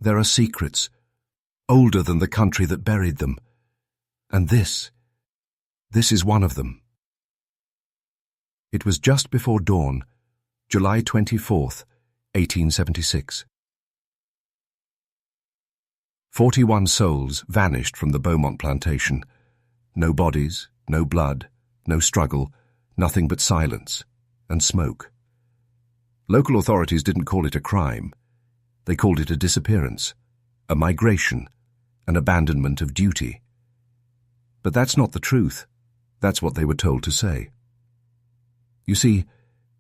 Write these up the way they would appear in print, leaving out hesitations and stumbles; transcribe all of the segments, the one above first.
There are secrets, older than the country that buried them. And this is one of them. It was just before dawn, July 24th, 1876. 41 souls vanished from the Beaumont Plantation. No bodies, no blood, no struggle, nothing but silence and smoke. Local authorities didn't call it a crime. They called it a disappearance, a migration, an abandonment of duty. But that's not the truth. That's what they were told to say. You see,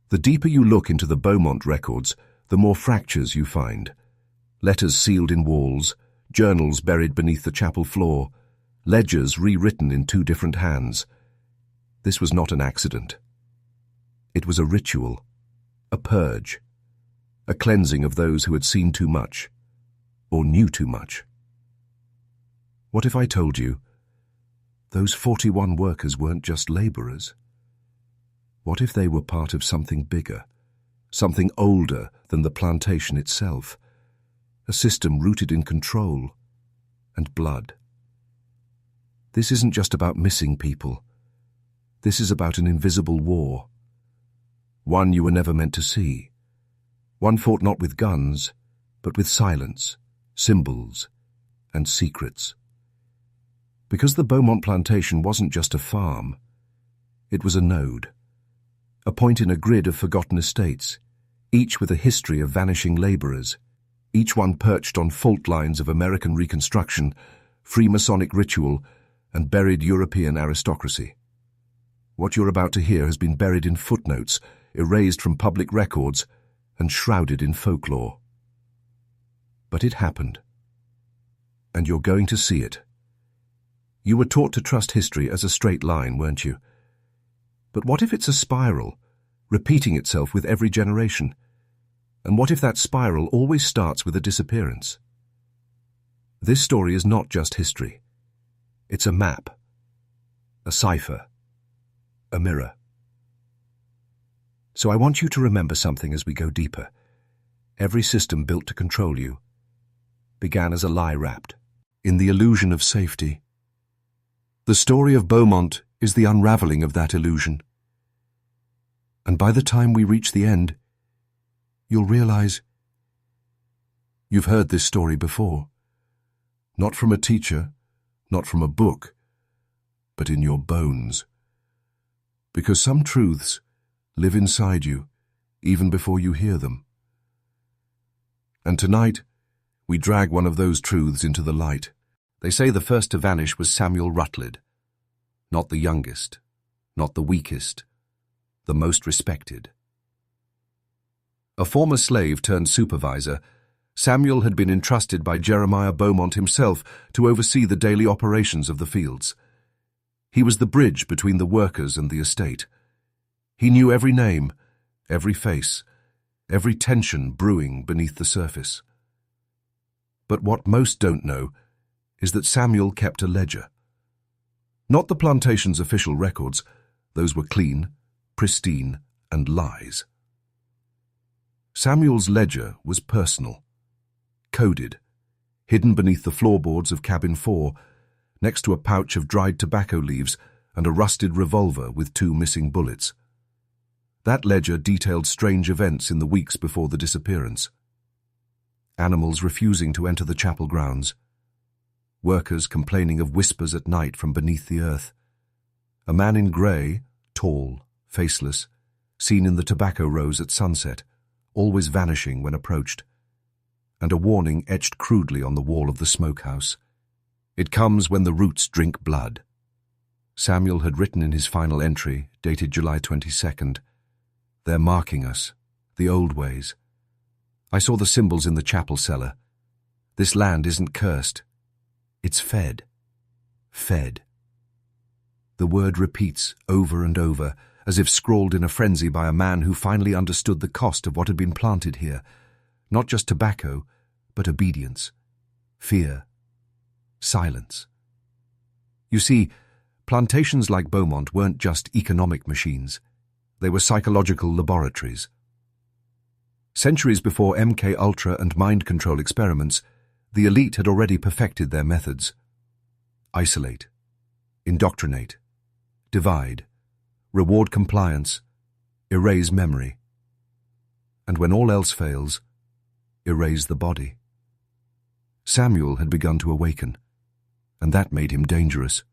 the deeper you look into the Beaumont records, the more fractures you find. Letters sealed in walls, journals buried beneath the chapel floor, ledgers rewritten in 2 different hands. This was not an accident. It was a ritual, a purge, a cleansing of those who had seen too much, or knew too much. What if I told you those 41 workers weren't just laborers? What if they were part of something bigger, something older than the plantation itself, a system rooted in control and blood? This isn't just about missing people. This is about an invisible war, one you were never meant to see, one fought not with guns, but with silence, symbols, and secrets. Because the Beaumont Plantation wasn't just a farm, it was a node, a point in a grid of forgotten estates, each with a history of vanishing laborers, each one perched on fault lines of American Reconstruction, Freemasonic ritual, and buried European aristocracy. What you're about to hear has been buried in footnotes, erased from public records, and shrouded in folklore. But it happened. And you're going to see it. You were taught to trust history as a straight line, weren't you? But what if it's a spiral, repeating itself with every generation? And what if that spiral always starts with a disappearance? This story is not just history. It's a map, a cipher, a mirror. So I want you to remember something as we go deeper. Every system built to control you began as a lie wrapped in the illusion of safety. The story of Beaumont is the unraveling of that illusion. And by the time we reach the end, you'll realize you've heard this story before. Not from a teacher, not from a book, but in your bones. Because some truths live inside you even before you hear them. And tonight, we drag one of those truths into the light. They say the first to vanish was Samuel Rutledge. Not the youngest, not the weakest, the most respected. A former slave turned supervisor, Samuel had been entrusted by Jeremiah Beaumont himself to oversee the daily operations of the fields. He was the bridge between the workers and the estate. He knew every name, every face, every tension brewing beneath the surface. But what most don't know is that Samuel kept a ledger. Not the plantation's official records, those were clean, pristine, and lies. Samuel's ledger was personal, coded, hidden beneath the floorboards of cabin 4, next to a pouch of dried tobacco leaves and a rusted revolver with 2 missing bullets. That ledger detailed strange events in the weeks before the disappearance. Animals refusing to enter the chapel grounds. Workers complaining of whispers at night from beneath the earth. A man in grey, tall, faceless, seen in the tobacco rows at sunset, always vanishing when approached. And a warning etched crudely on the wall of the smokehouse. It comes when the roots drink blood. Samuel had written in his final entry, dated July 22nd, "They're marking us, the old ways. I saw the symbols in the chapel cellar. This land isn't cursed. It's fed. Fed." The word repeats over and over, as if scrawled in a frenzy by a man who finally understood the cost of what had been planted here. Not just tobacco, but obedience, fear, silence. You see, plantations like Beaumont weren't just economic machines. They were psychological laboratories. Centuries before MK Ultra and mind control experiments, The elite had already perfected their methods. Isolate, indoctrinate, divide, reward compliance, erase memory. And when all else fails, erase the body. Samuel had begun to awaken, and that made him dangerous.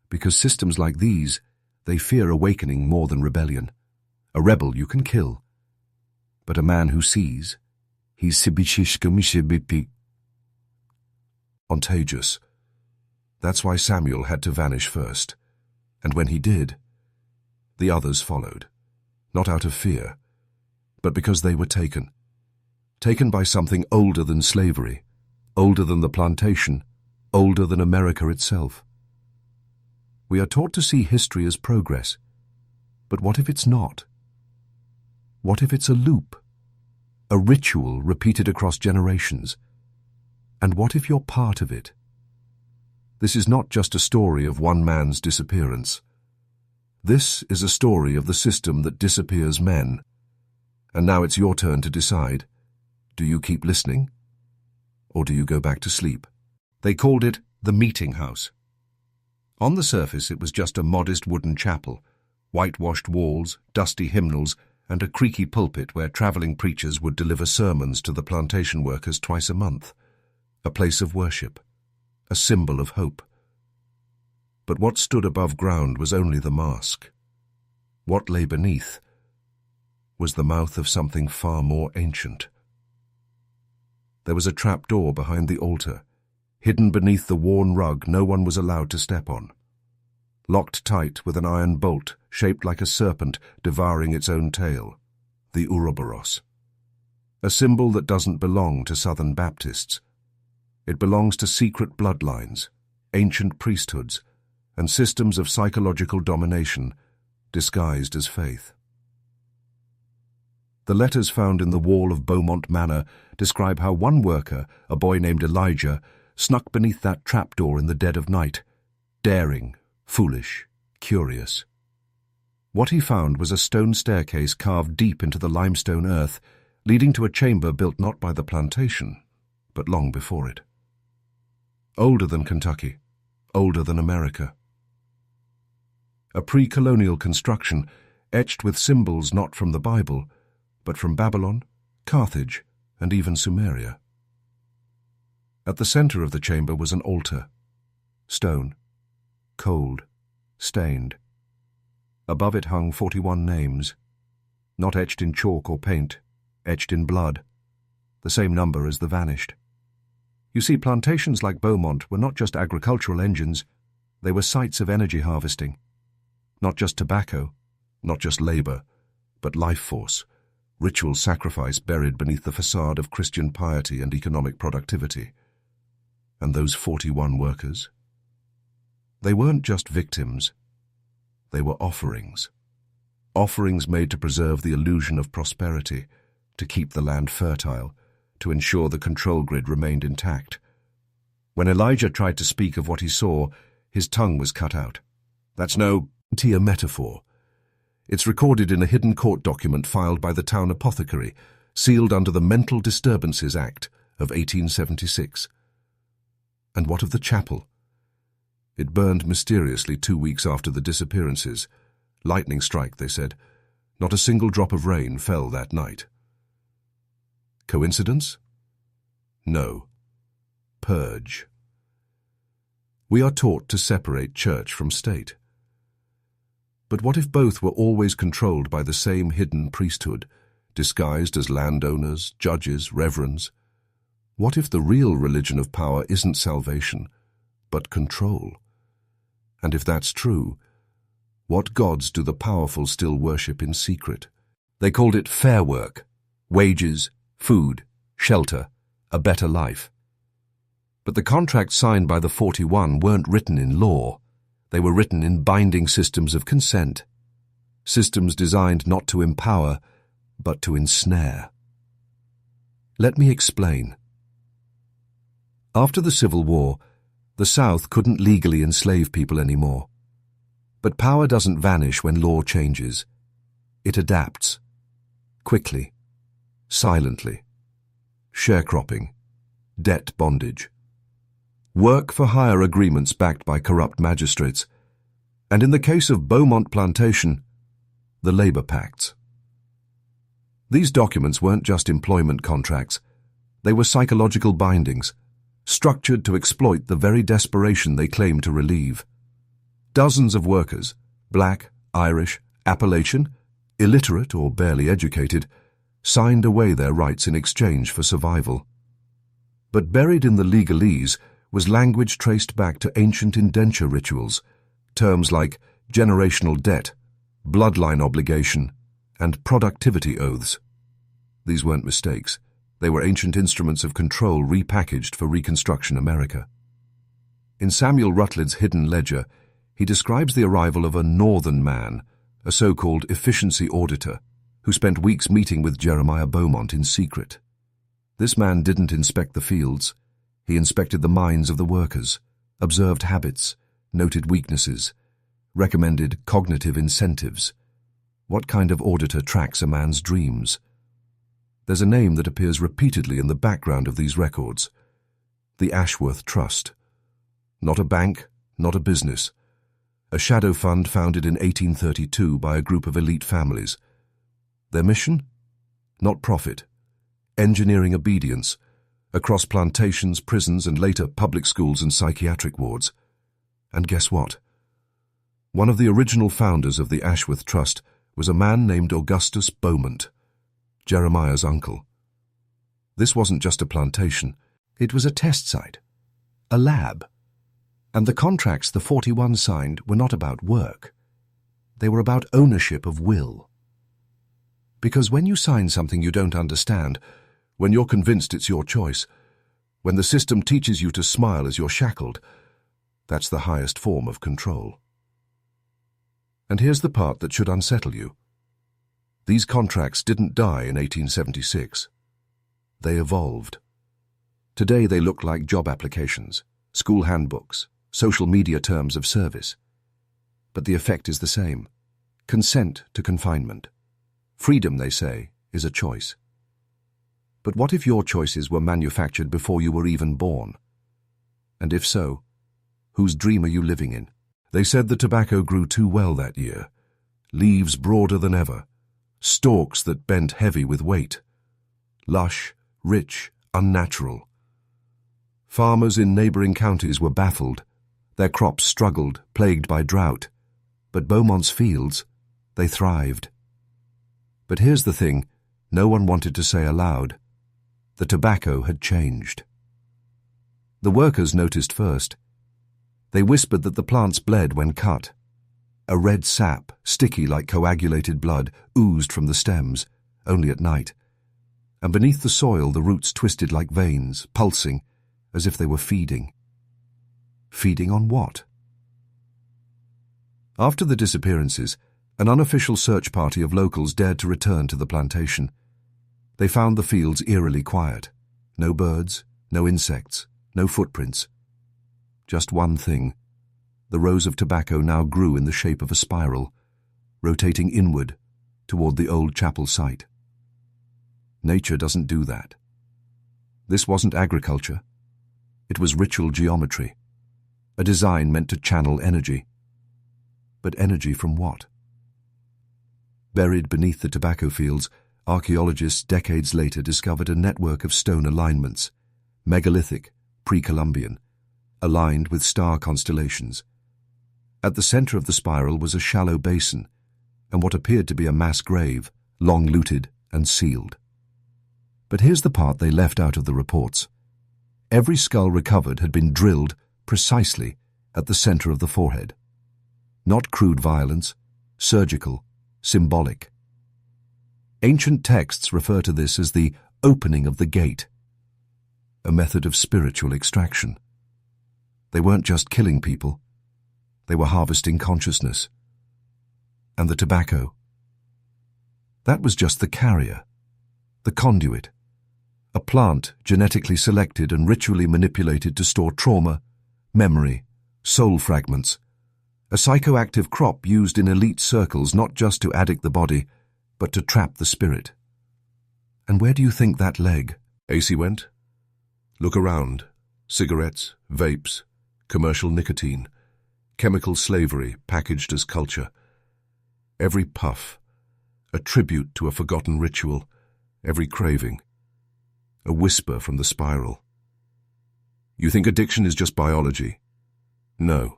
Because systems like these, they fear awakening more than rebellion. A rebel you can kill, but a man who sees, he's contagious. That's why Samuel had to vanish first, and when he did, the others followed, not out of fear, but because they were taken by something older than slavery, older than the plantation, older than America itself. We are taught to see history as progress, but what if it's not? What if it's a loop, a ritual repeated across generations? And what if you're part of it? This is not just a story of one man's disappearance. This is a story of the system that disappears men. And now it's your turn to decide. Do you keep listening? Or do you go back to sleep? They called it the meeting house. On the surface, it was just a modest wooden chapel, whitewashed walls, dusty hymnals, and a creaky pulpit where traveling preachers would deliver sermons to the plantation workers twice a month. A place of worship, a symbol of hope. But what stood above ground was only the mask. What lay beneath was the mouth of something far more ancient. There was a trap door behind the altar, hidden beneath the worn rug no one was allowed to step on. Locked tight with an iron bolt shaped like a serpent devouring its own tail, the Ouroboros. A symbol that doesn't belong to Southern Baptists. It belongs to secret bloodlines, ancient priesthoods, and systems of psychological domination disguised as faith. The letters found in the wall of Beaumont Manor describe how one worker, a boy named Elijah, snuck beneath that trapdoor in the dead of night, daring, foolish, curious. What he found was a stone staircase carved deep into the limestone earth, leading to a chamber built not by the plantation, but long before it. Older than Kentucky, older than America. A pre-colonial construction etched with symbols not from the Bible, but from Babylon, Carthage, and even Sumeria. At the center of the chamber was an altar, stone, cold, stained. Above it hung 41 names, not etched in chalk or paint, etched in blood, the same number as the vanished. You see, plantations like Beaumont were not just agricultural engines, they were sites of energy harvesting. Not just tobacco, not just labor, but life force, ritual sacrifice buried beneath the facade of Christian piety and economic productivity. And those 41 workers? They weren't just victims, they were offerings. Offerings made to preserve the illusion of prosperity, to keep the land fertile, to ensure the control grid remained intact. When Elijah tried to speak of what he saw, his tongue was cut out. That's no metaphor. It's recorded in a hidden court document filed by the town apothecary, sealed under the Mental Disturbances Act of 1876. And what of the chapel? It burned mysteriously 2 weeks after the disappearances. Lightning strike, they said. Not a single drop of rain fell that night. Coincidence? No. Purge. We are taught to separate church from state. But what if both were always controlled by the same hidden priesthood, disguised as landowners, judges, reverends? What if the real religion of power isn't salvation, but control? And if that's true, what gods do the powerful still worship in secret? They called it fair work, wages, food, shelter, a better life. But the contracts signed by the 41 weren't written in law. They were written in binding systems of consent, systems designed not to empower, but to ensnare. Let me explain. After the Civil War, the South couldn't legally enslave people anymore. But power doesn't vanish when law changes. It adapts. Quickly. Silently. Sharecropping. debt bondage. Work-for-hire agreements backed by corrupt magistrates. And in the case of Beaumont Plantation, the labor pacts. These documents weren't just employment contracts. They were psychological bindings, structured to exploit the very desperation they claimed to relieve. Dozens of workers, black, Irish, Appalachian, illiterate or barely educated, signed away their rights in exchange for survival. But buried in the legalese was language traced back to ancient indenture rituals, terms like generational debt, bloodline obligation, and productivity oaths. These weren't mistakes. They were ancient instruments of control repackaged for Reconstruction America. In Samuel Rutledge's Hidden Ledger, he describes the arrival of a northern man, a so-called efficiency auditor, who spent weeks meeting with Jeremiah Beaumont in secret. This man didn't inspect the fields. He inspected the minds of the workers, observed habits, noted weaknesses, recommended cognitive incentives. What kind of auditor tracks a man's dreams? There's a name that appears repeatedly in the background of these records: the Ashworth Trust. Not a bank, not a business. A shadow fund founded in 1832 by a group of elite families. Their mission? Not profit. Engineering obedience, across plantations, prisons, and later public schools and psychiatric wards. And guess what? One of the original founders of the Ashworth Trust was a man named Augustus Beaumont, Jeremiah's uncle. This wasn't just a plantation. It was a test site, a lab. And the contracts the 41 signed were not about work. They were about ownership of will. Because when you sign something you don't understand, when you're convinced it's your choice, when the system teaches you to smile as you're shackled, that's the highest form of control. And here's the part that should unsettle you. These contracts didn't die in 1876. They evolved. Today they look like job applications, school handbooks, social media terms of service. But the effect is the same. Consent to confinement. Freedom, they say, is a choice. But what if your choices were manufactured before you were even born? And if so, whose dream are you living in? They said the tobacco grew too well that year. Leaves broader than ever. Stalks that bent heavy with weight. Lush, rich, unnatural. Farmers in neighboring counties were baffled. Their crops struggled, plagued by drought. But Beaumont's fields, they thrived. But here's the thing no one wanted to say aloud. The tobacco had changed. The workers noticed first. They whispered that the plants bled when cut. A red sap, sticky like coagulated blood, oozed from the stems, only at night. And beneath the soil the roots twisted like veins, pulsing, as if they were feeding. Feeding on what? After the disappearances, an unofficial search party of locals dared to return to the plantation. They found the fields eerily quiet. No birds, no insects, no footprints. Just one thing. The rows of tobacco now grew in the shape of a spiral, rotating inward toward the old chapel site. Nature doesn't do that. This wasn't agriculture. It was ritual geometry, a design meant to channel energy. But energy from what? Buried beneath the tobacco fields, archaeologists decades later discovered a network of stone alignments, megalithic, pre-Columbian, aligned with star constellations. At the center of the spiral was a shallow basin, and what appeared to be a mass grave, long looted and sealed. But here's the part they left out of the reports. Every skull recovered had been drilled precisely at the center of the forehead. Not crude violence, surgical, symbolic. Ancient texts refer to this as the opening of the gate, a method of spiritual extraction. They weren't just killing people, they were harvesting consciousness. And the tobacco. That was just the carrier, the conduit, a plant genetically selected and ritually manipulated to store trauma, memory, soul fragments, a psychoactive crop used in elite circles not just to addict the body, but to trap the spirit. And where do you think that leg, AC went? Look around. Cigarettes, vapes, commercial nicotine, chemical slavery packaged as culture. Every puff, a tribute to a forgotten ritual, every craving, a whisper from the spiral. You think addiction is just biology? No,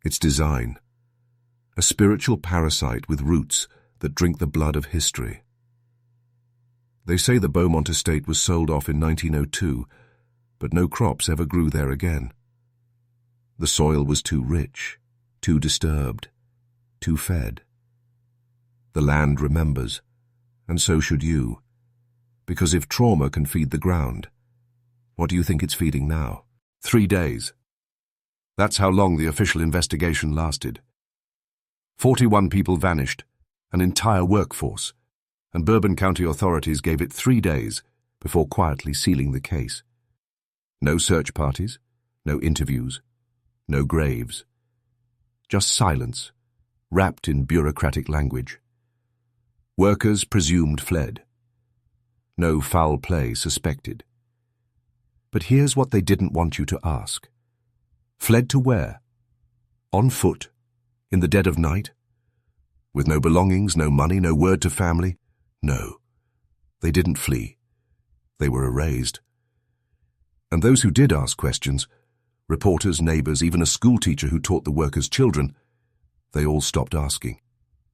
it's design. A spiritual parasite with roots that drink the blood of history. They say the Beaumont estate was sold off in 1902, but no crops ever grew there again. The soil was too rich, too disturbed, too fed. The land remembers, and so should you. Because if trauma can feed the ground, what do you think it's feeding now? 3 days. That's how long the official investigation lasted. 41 people vanished, an entire workforce, and Bourbon County authorities gave it 3 days before quietly sealing the case. No search parties, no interviews, no graves. Just silence, wrapped in bureaucratic language. Workers presumed fled. No foul play suspected. But here's what they didn't want you to ask. Fled to where? On foot? In the dead of night? With no belongings, no money, no word to family? No. They didn't flee. They were erased. And those who did ask questions, reporters, neighbors, even a schoolteacher who taught the workers' children, they all stopped asking.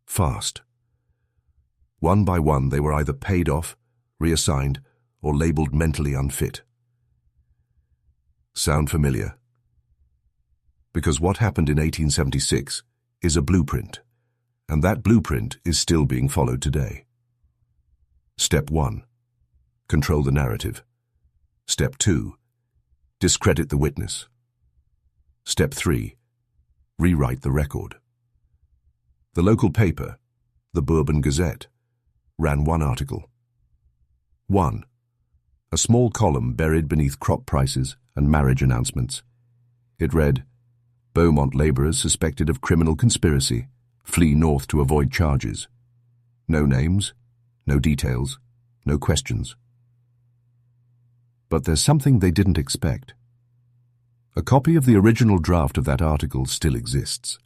Fast. One by one, they were either paid off, reassigned, or labeled mentally unfit. Sound familiar? Because what happened in 1876 is a blueprint, and that blueprint is still being followed today. Step 1. Control the narrative. Step 2. Discredit the witness. Step 3. Rewrite the record. The local paper, the Bourbon Gazette, ran one article. 1. A small column buried beneath crop prices and marriage announcements. It read, Beaumont laborers suspected of criminal conspiracy flee north to avoid charges. No names, no details, no questions. But there's something they didn't expect. A copy of the original draft of that article still exists.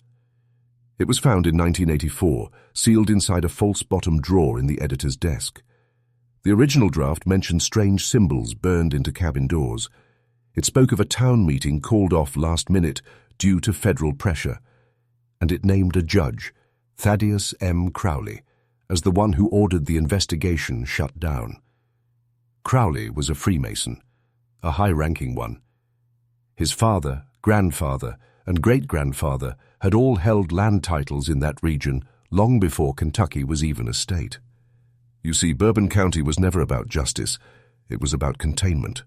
It was found in 1984, sealed inside a false-bottom drawer in the editor's desk. The original draft mentioned strange symbols burned into cabin doors. It spoke of a town meeting called off last minute due to federal pressure, and it named a judge, Thaddeus M. Crowley, as the one who ordered the investigation shut down. Crowley was a Freemason, a high-ranking one. His father, grandfather, and great-grandfather had all held land titles in that region long before Kentucky was even a state. You see, Bourbon County was never about justice. It was about containment.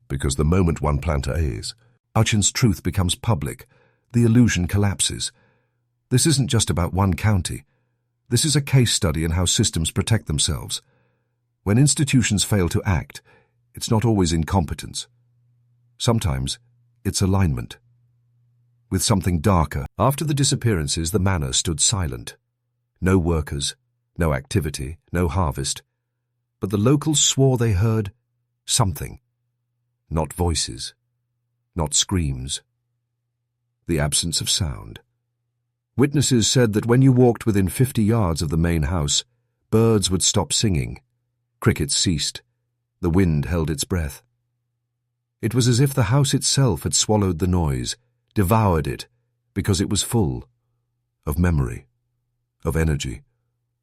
Because the moment one planter is, Utchin's truth becomes public. The illusion collapses. This isn't just about one county. This is a case study in how systems protect themselves. When institutions fail to act, it's not always incompetence. Sometimes it's alignment. With something darker, after the disappearances, the manor stood silent. No workers, no activity, no harvest. But the locals swore they heard something. Not voices, not screams. The absence of sound. Witnesses said that when you walked within 50 yards of the main house, birds would stop singing. Crickets ceased. The wind held its breath. It was as if the house itself had swallowed the noise, devoured it, because it was full of memory, of energy,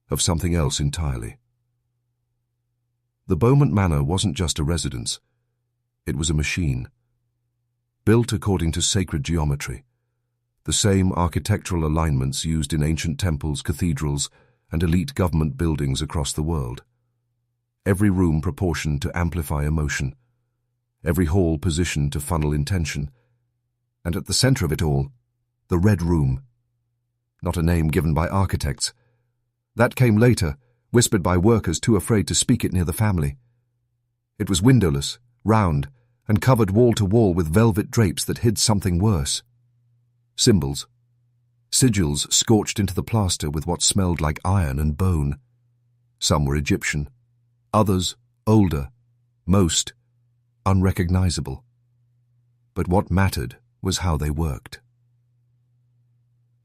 of something else entirely. The Beaumont Manor wasn't just a residence. It was a machine, built according to sacred geometry, the same architectural alignments used in ancient temples, cathedrals, and elite government buildings across the world. Every room proportioned to amplify emotion, every hall positioned to funnel intention, and at the center of it all, the Red Room. Not a name given by architects. That came later, whispered by workers too afraid to speak it near the family. It was windowless, round, and covered wall to wall with velvet drapes that hid something worse. Symbols. Sigils scorched into the plaster with what smelled like iron and bone. Some were Egyptian. Others, older. Most, unrecognizable. But what mattered was how they worked.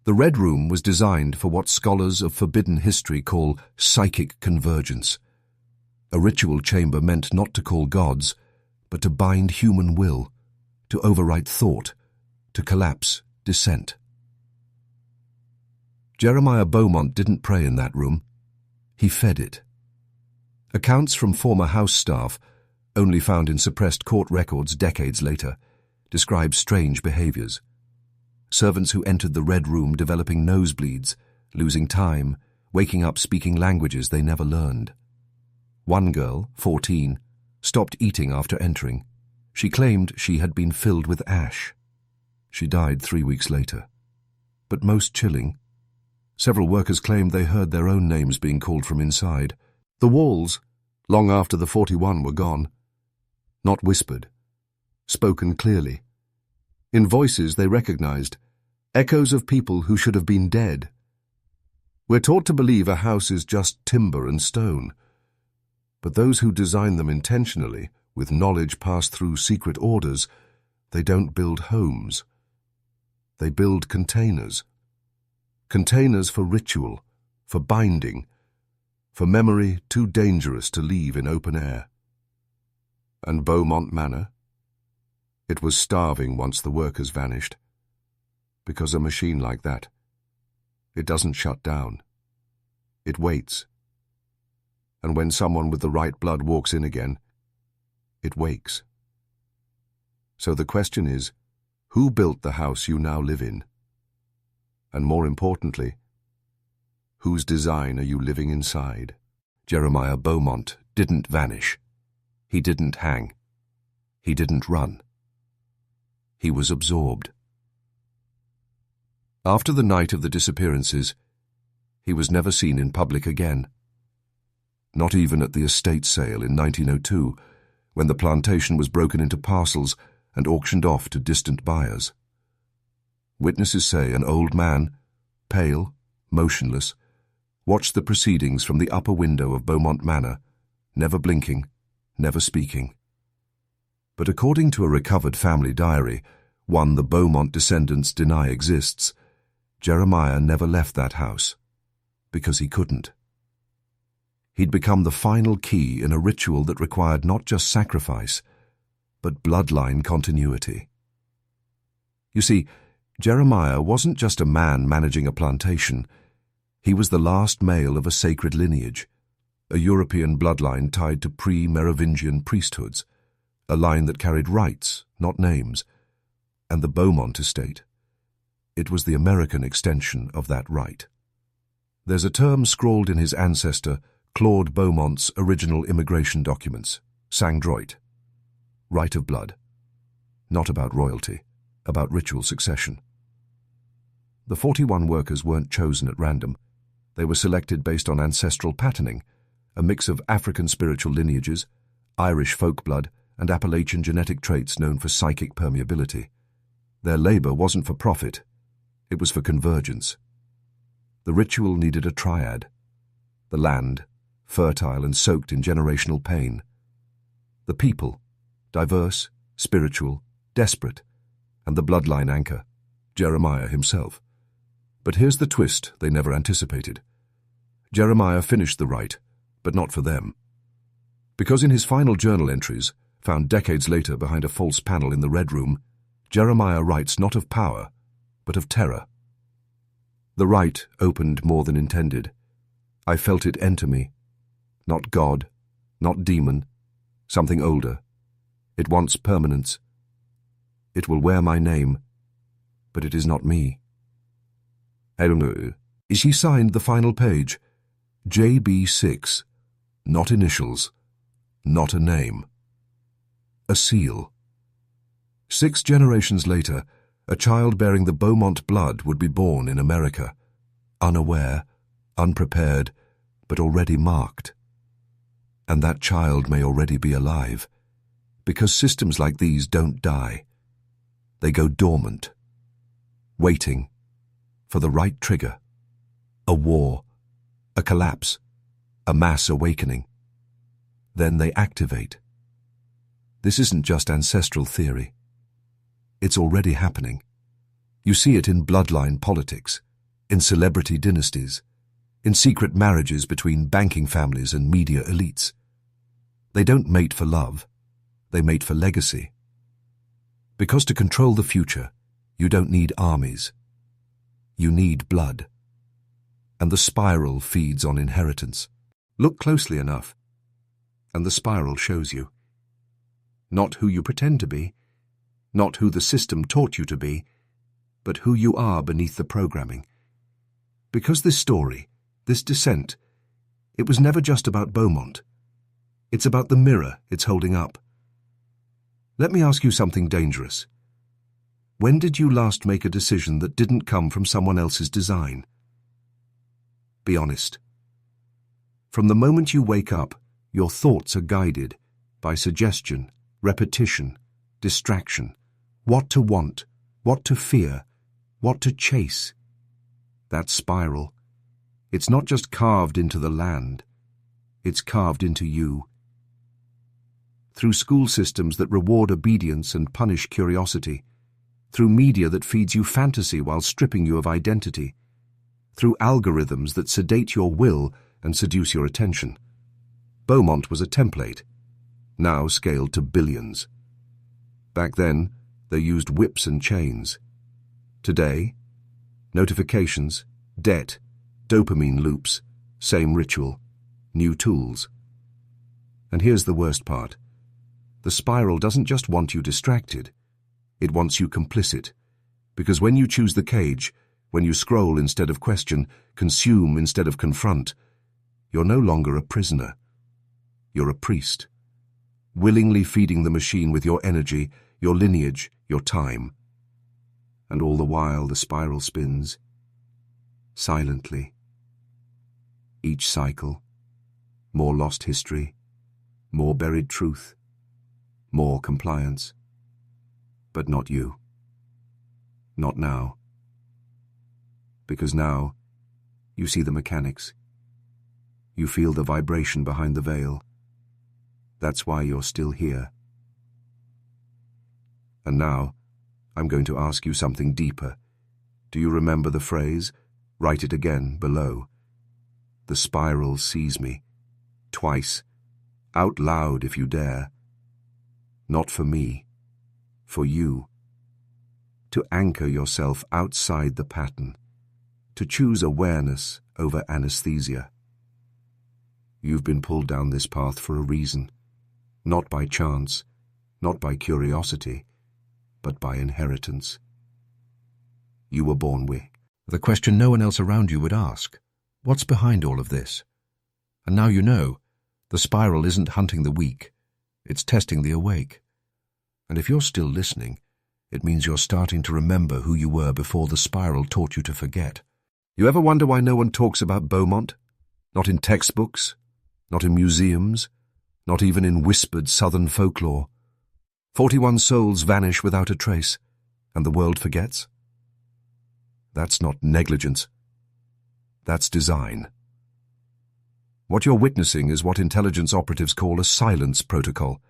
The Red Room was designed for what scholars of forbidden history call psychic convergence. A ritual chamber meant not to call gods, but to bind human will, to overwrite thought, to collapse dissent. Jeremiah Beaumont didn't pray in that room. He fed it. Accounts from former house staff, only found in suppressed court records decades later, describe strange behaviors. Servants who entered the Red Room developing nosebleeds, losing time, waking up speaking languages they never learned. One girl, 14, stopped eating after entering. She claimed she had been filled with ash. She died 3 weeks later. But most chilling, several workers claimed they heard their own names being called from inside. The walls, long after the 41 were gone, not whispered, spoken clearly. In voices they recognized, echoes of people who should have been dead. We're taught to believe a house is just timber and stone, but those who design them intentionally, with knowledge passed through secret orders, they don't build homes. They build containers. Containers for ritual, for binding, for memory too dangerous to leave in open air. And Beaumont Manor? It was starving once the workers vanished. Because a machine like that, it doesn't shut down. It waits. And when someone with the right blood walks in again, it wakes. So the question is, who built the house you now live in? And more importantly, whose design are you living inside? Jeremiah Beaumont didn't vanish. He didn't hang. He didn't run. He was absorbed. After the night of the disappearances, he was never seen in public again. Not even at the estate sale in 1902, when the plantation was broken into parcels and auctioned off to distant buyers. Witnesses say an old man, pale, motionless, watched the proceedings from the upper window of Beaumont Manor, never blinking, never speaking. But according to a recovered family diary, one the Beaumont descendants deny exists, Jeremiah never left that house, because he couldn't. He'd become the final key in a ritual that required not just sacrifice, but bloodline continuity. You see, Jeremiah wasn't just a man managing a plantation. He was the last male of a sacred lineage, a European bloodline tied to pre-Merovingian priesthoods, a line that carried rights, not names, and the Beaumont estate. It was the American extension of that right. There's a term scrawled in his ancestor, Claude Beaumont's original immigration documents, sang-droit, right of blood. Not about royalty, about ritual succession. The 41 workers weren't chosen at random. They were selected based on ancestral patterning, a mix of African spiritual lineages, Irish folk blood, and Appalachian genetic traits known for psychic permeability. Their labor wasn't for profit, it was for convergence. The ritual needed a triad: the land, fertile and soaked in generational pain; the people, diverse, spiritual, desperate; and the bloodline anchor, Jeremiah himself. But here's the twist they never anticipated. Jeremiah finished the rite, but not for them. Because in his final journal entries, found decades later behind a false panel in the Red Room, Jeremiah writes not of power, but of terror. The rite opened more than intended. I felt it enter me. Not God, not demon, something older. It wants permanence. It will wear my name, but it is not me. He signed the final page, JB6, not initials, not a name. A seal. 6 generations later, a child bearing the Beaumont blood would be born in America, unaware, unprepared, but already marked. And that child may already be alive, because systems like these don't die. They go dormant, waiting for the right trigger, a war, a collapse, a mass awakening. Then they activate. This isn't just ancestral theory. It's already happening. You see it in bloodline politics, in celebrity dynasties, in secret marriages between banking families and media elites. They don't mate for love, they mate for legacy. Because to control the future, you don't need armies. You need blood. And the spiral feeds on inheritance. Look closely enough, and the spiral shows you. Not who you pretend to be, not who the system taught you to be, but who you are beneath the programming. Because this story, this descent, it was never just about Beaumont. It's about the mirror it's holding up. Let me ask you something dangerous. When did you last make a decision that didn't come from someone else's design? Be honest. From the moment you wake up, your thoughts are guided by suggestion, repetition, distraction, what to want, what to fear, what to chase. That spiral, it's not just carved into the land, it's carved into you. Through school systems that reward obedience and punish curiosity, through media that feeds you fantasy while stripping you of identity, through algorithms that sedate your will and seduce your attention. Beaumont was a template, now scaled to billions. Back then, they used whips and chains. Today, notifications, debt, dopamine loops, same ritual, new tools. And here's the worst part. The spiral doesn't just want you distracted, it wants you complicit. Because when you choose the cage, when you scroll instead of question, consume instead of confront, you're no longer a prisoner. You're a priest, willingly feeding the machine with your energy, your lineage, your time. And all the while the spiral spins, silently. Each cycle, more lost history, more buried truth, more compliance. But not you. Not now. Because now, you see the mechanics. You feel the vibration behind the veil. That's why you're still here. And now, I'm going to ask you something deeper. Do you remember the phrase? Write it again below. The spiral sees me. Twice. Out loud if you dare. Not for me. For you. To anchor yourself outside the pattern. To choose awareness over anesthesia. You've been pulled down this path for a reason. Not by chance, not by curiosity, but by inheritance. You were born with. The question no one else around you would ask. What's behind all of this? And now you know, the spiral isn't hunting the weak, it's testing the awake. And if you're still listening, it means you're starting to remember who you were before the spiral taught you to forget. You ever wonder why no one talks about Beaumont? Not in textbooks, not in museums, not even in whispered southern folklore. 41 souls vanish without a trace, and the world forgets? That's not negligence. That's design. What you're witnessing is what intelligence operatives call a silence protocol,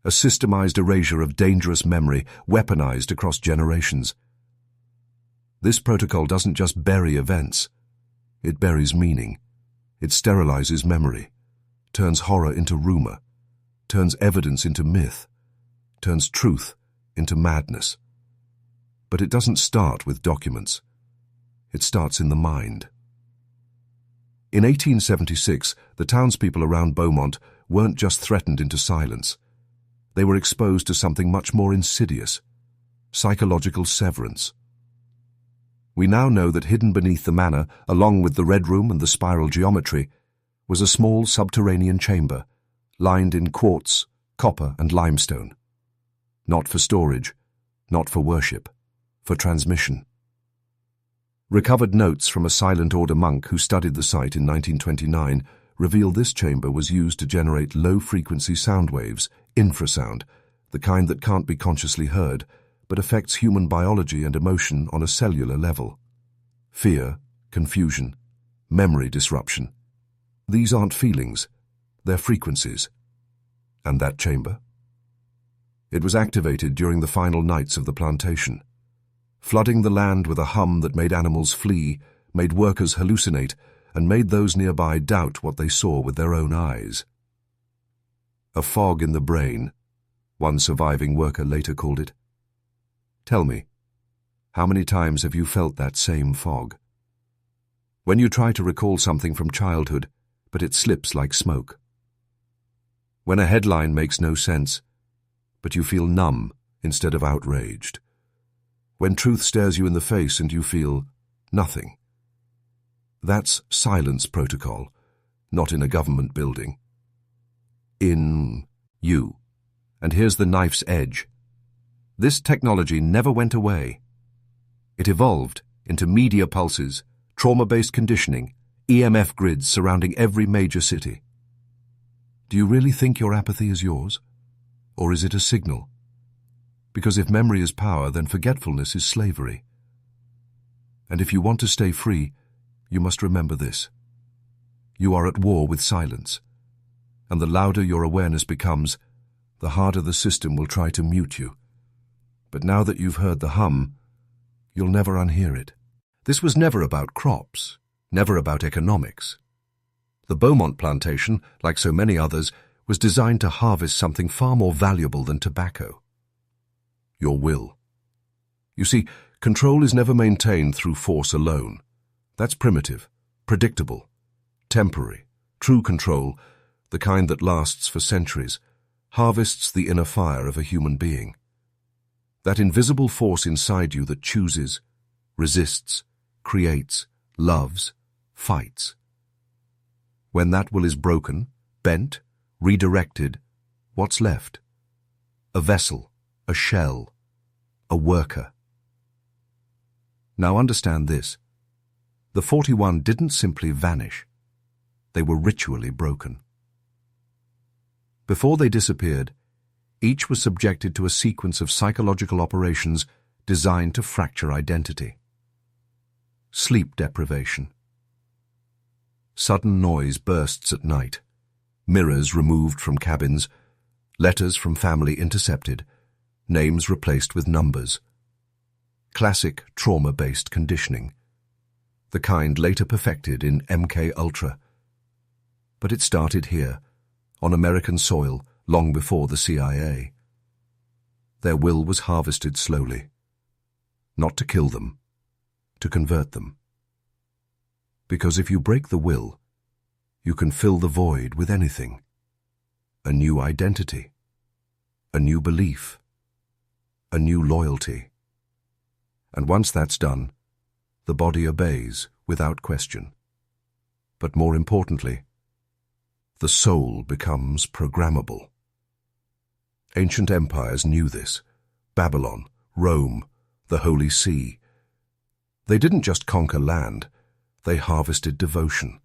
a systemized erasure of dangerous memory weaponized across generations. This protocol doesn't just bury events, it buries meaning. It sterilizes memory, turns horror into rumor, turns evidence into myth, turns truth into madness. But it doesn't start with documents. It starts in the mind. In 1876, the townspeople around Beaumont weren't just threatened into silence. They were exposed to something much more insidious, psychological severance. We now know that hidden beneath the manor, along with the red room and the spiral geometry, was a small subterranean chamber, lined in quartz, copper and limestone. Not for storage, not for worship, for transmission. Recovered notes from a Silent Order monk who studied the site in 1929 reveal this chamber was used to generate low-frequency sound waves, infrasound, the kind that can't be consciously heard, but affects human biology and emotion on a cellular level. Fear, confusion, memory disruption. These aren't feelings, they're frequencies. And that chamber? It was activated during the final nights of the plantation, flooding the land with a hum that made animals flee, made workers hallucinate, and made those nearby doubt what they saw with their own eyes. A fog in the brain, one surviving worker later called it. Tell me, how many times have you felt that same fog? When you try to recall something from childhood, but it slips like smoke. When a headline makes no sense, but you feel numb instead of outraged. When truth stares you in the face and you feel nothing. That's silence protocol, not in a government building. In you. And here's the knife's edge. This technology never went away. It evolved into media pulses, trauma-based conditioning, EMF grids surrounding every major city. Do you really think your apathy is yours? Or is it a signal? Because if memory is power, then forgetfulness is slavery. And if you want to stay free, you must remember this. You are at war with silence. And the louder your awareness becomes, the harder the system will try to mute you. But now that you've heard the hum, you'll never unhear it. This was never about crops, never about economics. The Beaumont Plantation, like so many others, was designed to harvest something far more valuable than tobacco. Your will. You see, control is never maintained through force alone. That's primitive, predictable, temporary. True control, the kind that lasts for centuries, harvests the inner fire of a human being. That invisible force inside you that chooses, resists, creates, loves, fights. When that will is broken, bent, redirected, what's left? A vessel, a shell, a worker. Now understand this. The 41 didn't simply vanish. They were ritually broken. Before they disappeared, each was subjected to a sequence of psychological operations designed to fracture identity. Sleep deprivation. Sudden noise bursts at night. Mirrors removed from cabins, letters from family intercepted, names replaced with numbers. Classic trauma-based conditioning, the kind later perfected in MK Ultra. But it started here, on American soil, long before the CIA. Their will was harvested slowly, not to kill them, to convert them. Because if you break the will, you can fill the void with anything. A new identity, a new belief, a new loyalty. And once that's done, the body obeys without question. But more importantly, the soul becomes programmable. Ancient empires knew this. Babylon, Rome, the Holy See. They didn't just conquer land, they harvested devotion.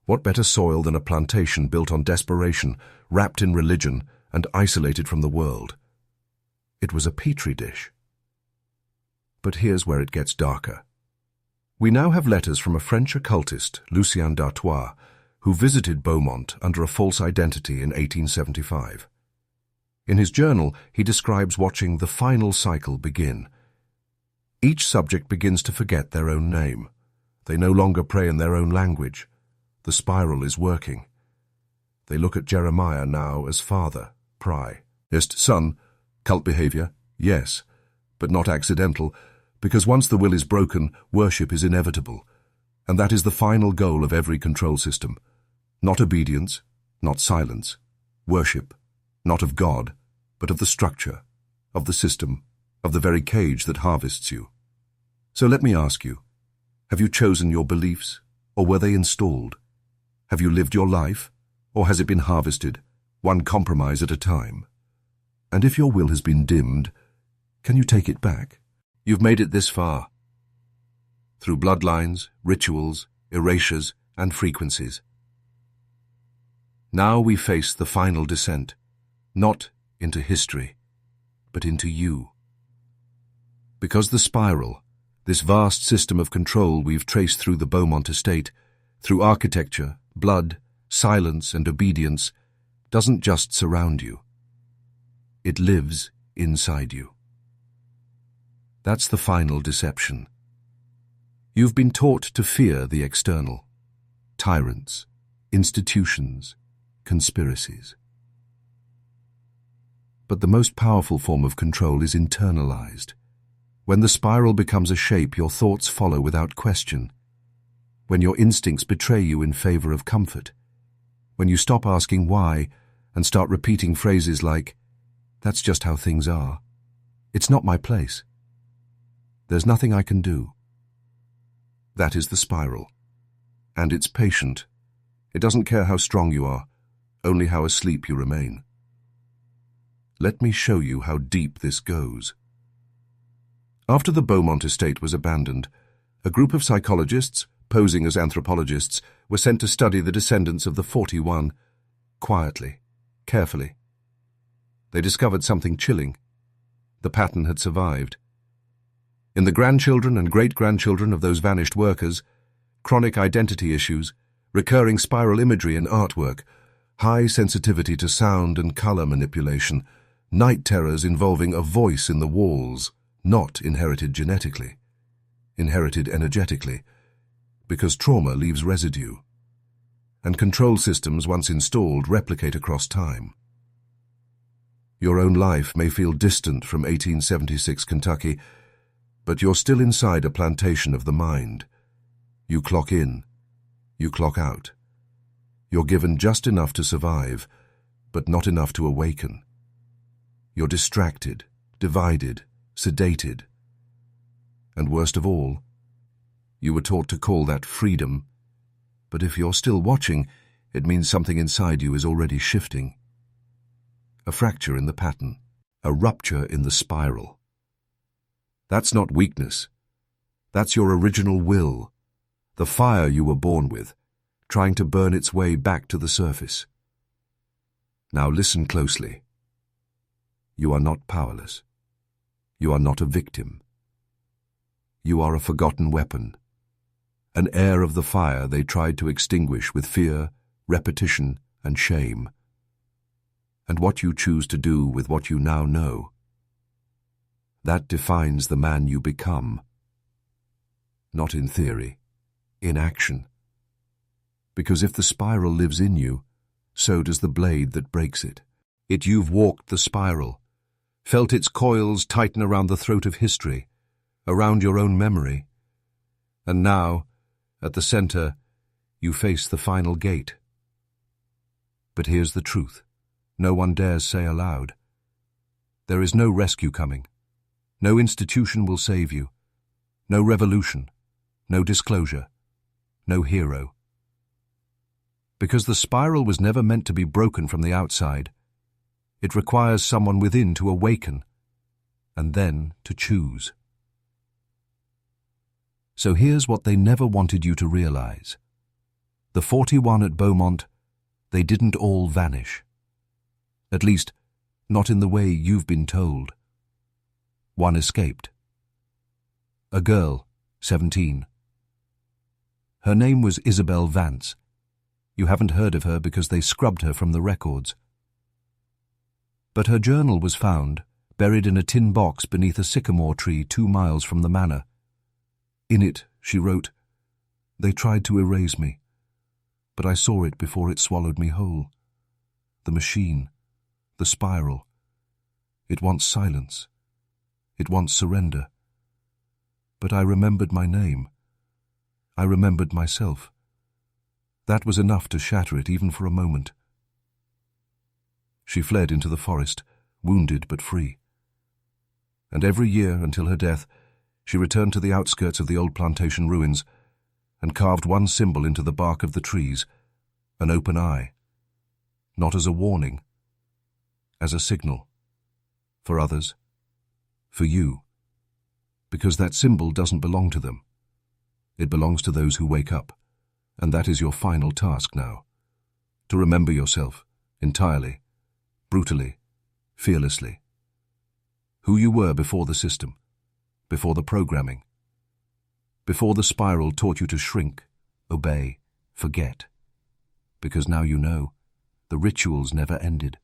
What better soil than a plantation built on desperation, wrapped in religion, and isolated from the world? It was a petri dish. But here's where it gets darker. We now have letters from a French occultist, Lucien d'Artois, who visited Beaumont under a false identity in 1875. In his journal, he describes watching the final cycle begin. Each subject begins to forget their own name. They no longer pray in their own language. The spiral is working. They look at Jeremiah now as father, pry. Ist son, cult behavior, yes, but not accidental, because once the will is broken, worship is inevitable. And that is the final goal of every control system. Not obedience, not silence. Worship, not of God, but of the structure, of the system, of the very cage that harvests you. So let me ask you, have you chosen your beliefs, or were they installed? Have you lived your life, or has it been harvested, one compromise at a time? And if your will has been dimmed, can you take it back? You've made it this far. Through bloodlines, rituals, erasures, and frequencies. Now we face the final descent, not into history, but into you. Because the spiral, this vast system of control we've traced through the Beaumont estate, through architecture, blood, silence, and obedience, doesn't just surround you. It lives inside you. That's the final deception. You've been taught to fear the external, tyrants, institutions, conspiracies. But the most powerful form of control is internalized. When the spiral becomes a shape your thoughts follow without question, when your instincts betray you in favor of comfort, when you stop asking why and start repeating phrases like, "That's just how things are. It's not my place. There's nothing I can do." That is the spiral. And it's patient. It doesn't care how strong you are, only how asleep you remain. Let me show you how deep this goes. After the Beaumont estate was abandoned, a group of psychologists, posing as anthropologists, were sent to study the descendants of the 41, quietly, carefully. They discovered something chilling. The pattern had survived. In the grandchildren and great-grandchildren of those vanished workers, chronic identity issues, recurring spiral imagery and artwork, high sensitivity to sound and color manipulation, night terrors involving a voice in the walls, not inherited genetically, inherited energetically, because trauma leaves residue, and control systems once installed replicate across time. Your own life may feel distant from 1876 Kentucky, but you're still inside a plantation of the mind. You clock in, you clock out. You're given just enough to survive, but not enough to awaken. You're distracted, divided, sedated. And worst of all, you were taught to call that freedom, but if you're still watching, it means something inside you is already shifting. A fracture in the pattern, a rupture in the spiral. That's not weakness. That's your original will, the fire you were born with, trying to burn its way back to the surface. Now listen closely. You are not powerless. You are not a victim. You are a forgotten weapon, an heir of the fire they tried to extinguish with fear, repetition, and shame. And what you choose to do with what you now know, that defines the man you become. Not in theory, in action. Because if the spiral lives in you, so does the blade that breaks it. You've walked the spiral, felt its coils tighten around the throat of history, around your own memory. And now, at the center, you face the final gate. But here's the truth. No one dares say aloud. There is no rescue coming. No institution will save you. No revolution. No disclosure. No hero. Because the spiral was never meant to be broken from the outside. It requires someone within to awaken, and then to choose. So here's what they never wanted you to realize. The 41 at Beaumont, they didn't all vanish. At least, not in the way you've been told. One escaped. A girl, 17. Her name was Isabel Vance. You haven't heard of her because they scrubbed her from the records. But her journal was found, buried in a tin box beneath a sycamore tree 2 miles from the manor. In it, she wrote, "They tried to erase me, but I saw it before it swallowed me whole. The machine, the spiral. It wants silence. It wants surrender. But I remembered my name. I remembered myself. That was enough to shatter it even for a moment." She fled into the forest, wounded but free. And every year until her death, she returned to the outskirts of the old plantation ruins and carved one symbol into the bark of the trees, an open eye, not as a warning, as a signal. For others, for you, because that symbol doesn't belong to them. It belongs to those who wake up, and that is your final task now, to remember yourself entirely, brutally, fearlessly. Who you were before the system, before the programming, before the spiral taught you to shrink, obey, forget. Because now you know, the rituals never ended.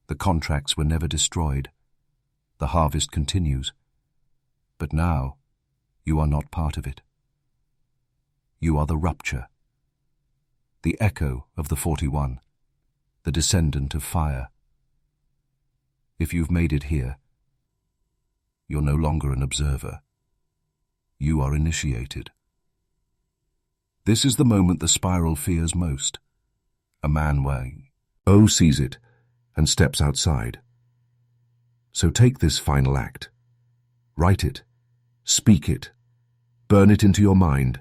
The contracts were never destroyed. The harvest continues. But now, you are not part of it. You are the rupture, the echo of the 41, the descendant of fire. If you've made it here, you're no longer an observer. You are initiated. This is the moment the spiral fears most. A man weighing. O sees it and steps outside. So take this final act. Write it. Speak it. Burn it into your mind.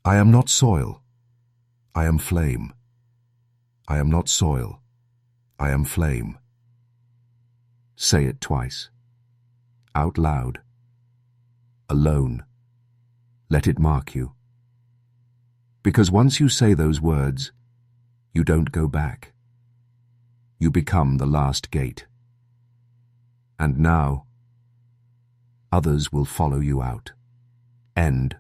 I am not soil. I am flame. I am not soil. I am flame. Say it twice. Out loud. Alone. Let it mark you. Because once you say those words, you don't go back. You become the last gate. And now, others will follow you out. End.